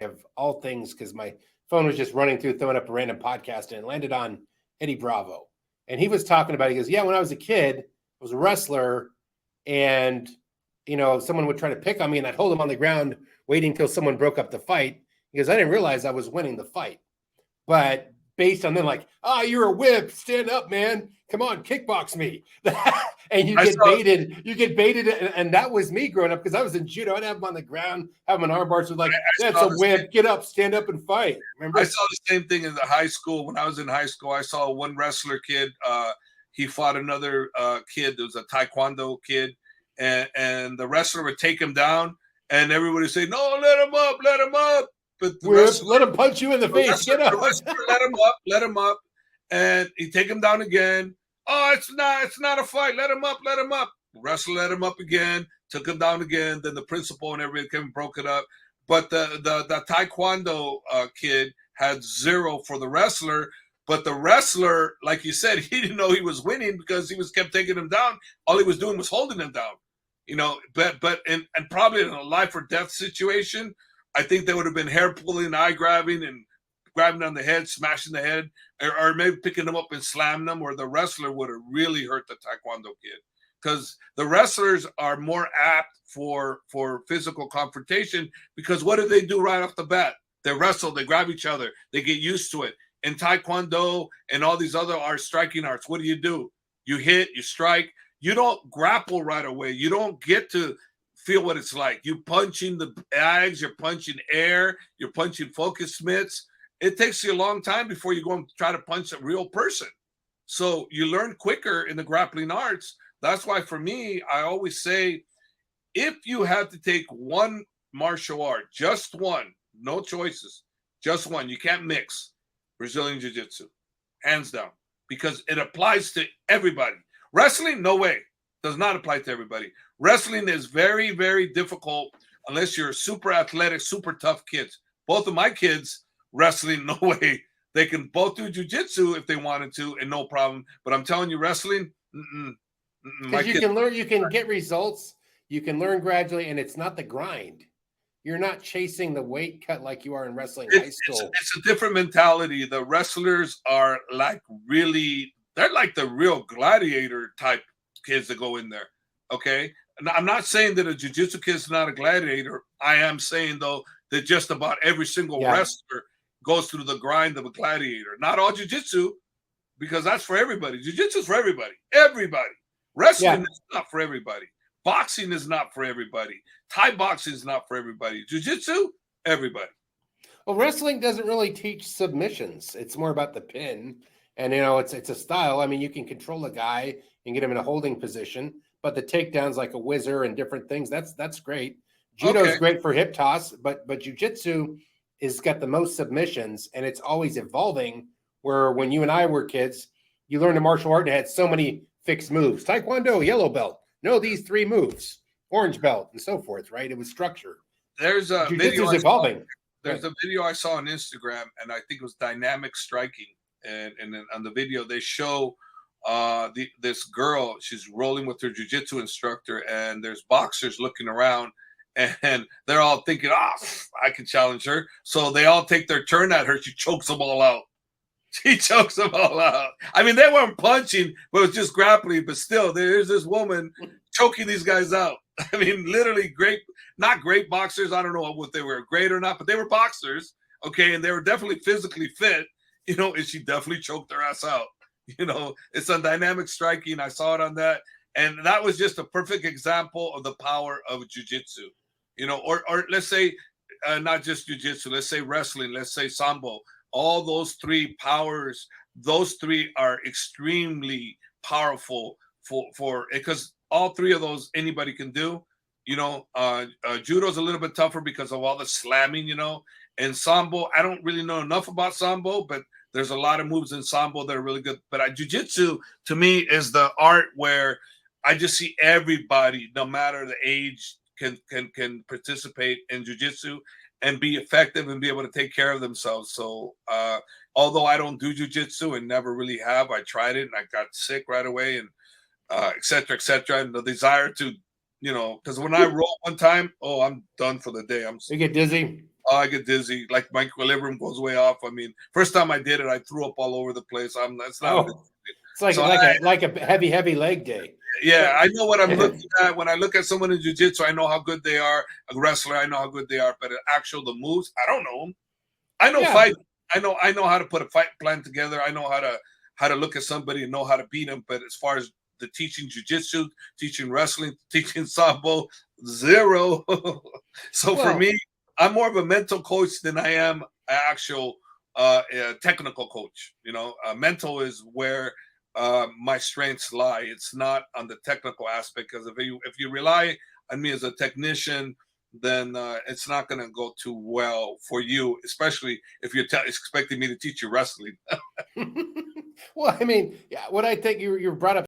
of all things, because my phone was just running through, throwing up a random podcast, and it landed on Eddie Bravo. And he was talking about, he goes, yeah, when I was a kid, I was a wrestler, and, someone would try to pick on me, and I'd hold him on the ground, waiting until someone broke up the fight, because I didn't realize I was winning the fight. But based on them, like, you're a whip, stand up, man. Come on, kickbox me. And you get baited. And that was me growing up, because I was in judo. I'd have them on the ground, have them in arm bars with like, that's a whip, get up, stand up and fight. Remember? I saw the same thing in the high school. When I was in high school, I saw one wrestler kid. He fought another kid. There was a Taekwondo kid. And the wrestler would take him down. And everybody would say, no, let him up. But let him punch you in the face. Get up. Let him up. And he take him down again. Oh, it's not a fight. Let him up. The wrestler let him up again, took him down again. Then the principal and everybody came and broke it up. But the Taekwondo kid had 0 for the wrestler. But the wrestler, like you said, he didn't know he was winning because he kept taking him down. All he was doing was holding him down. But probably in a life or death situation, I think they would have been hair pulling, eye grabbing, and grabbing on the head, smashing the head, or maybe picking them up and slamming them, or the wrestler would have really hurt the Taekwondo kid. Because the wrestlers are more apt for physical confrontation, because what do they do right off the bat? They wrestle, they grab each other, they get used to it. In Taekwondo and all these other striking arts, what do? You hit, you strike. You don't grapple right away. You don't get to feel what it's like. You're punching the bags, you're punching air, you're punching focus mitts. It takes you a long time before you go and try to punch a real person. So you learn quicker in the grappling arts. That's why for me, I always say, if you had to take one martial art, just one, no choices, just one, you can't mix, Brazilian Jiu-Jitsu, hands down, because it applies to everybody. Wrestling, no way. Does not apply to everybody. Wrestling is very, very difficult unless you're super athletic, super tough kids. Both of my kids, wrestling, no way. They can both do jiu-jitsu if they wanted to, and no problem. But I'm telling you, wrestling, because you can learn, you can get results, you can learn gradually, and it's not the grind. You're not chasing the weight cut like you are in wrestling high school. It's a different mentality. The wrestlers are like they're like the real gladiator type kids that go in there. Okay. And I'm not saying that a jiu-jitsu kid is not a gladiator. I am saying, though, that just about every single wrestler goes through the grind of a gladiator. Not all jiu-jitsu, because that's for everybody. Jiu-jitsu is for everybody. Everybody. Wrestling is not for everybody. Boxing is not for everybody. Thai boxing is not for everybody. Jiu-jitsu, everybody. Well, wrestling doesn't really teach submissions. It's more about the pin. And, it's a style. I mean, you can control a guy and get him in a holding position, but the takedowns like a whizzer and different things, that's great. Judo is great for hip toss, but jiu-jitsu is got the most submissions, and it's always evolving, where when you and I were kids, you learned a martial art and it had so many fixed moves. Taekwondo, yellow belt. No, these 3 moves. Orange belt and so forth, right? It was structured. There's a jiu-jitsu is evolving. There's a video I saw on Instagram, and I think it was dynamic striking. And then on the video, they show this girl, she's rolling with her jiu-jitsu instructor, and there's boxers looking around, and they're all thinking, I can challenge her. So they all take their turn at her. She chokes them all out. I mean, they weren't punching, but it was just grappling. But still, there's this woman choking these guys out. I mean, literally not great boxers. I don't know if they were great or not, but they were boxers. Okay. And they were definitely physically fit, and she definitely choked their ass out. It's on dynamic striking. I saw it on that. And that was just a perfect example of the power of jiu-jitsu, or let's say not just jiu-jitsu, let's say wrestling, let's say sambo. All those 3 powers, those 3 are extremely powerful for because all 3 of those anybody can do. Judo's a little bit tougher because of all the slamming, and sambo, I don't really know enough about sambo, but there's a lot of moves in sambo that are really good. But jiu-jitsu, to me, is the art where I just see everybody, no matter the age, can participate in jiu-jitsu and be effective and be able to take care of themselves. So although I don't do jiu-jitsu and never really have, I tried it and I got sick right away, and et cetera, et cetera. And the desire to, because when I roll one time, I'm done for the day. You get dizzy. Oh, I get dizzy. Like my equilibrium goes way off. I mean, first time I did it, I threw up all over the place. That's not a good Oh, it's like so like a heavy leg day. yeah, I know what I'm looking at. When I look at someone in jiu-jitsu, I know how good they are. A wrestler, I know how good they are. But the moves, I don't know them. I know Yeah, fight. I know how to put a fight plan together. I know how to look at somebody and know how to beat them. But as far as the teaching jiu-jitsu, teaching wrestling, teaching sambo, zero. So for well, me, I'm more of a mental coach than I am an actual technical coach. Mental is where my strengths lie. It's not on the technical aspect, because if you rely on me as a technician, then it's not going to go too well for you, especially if you're expecting me to teach you wrestling. well, I mean, yeah, what I think you brought up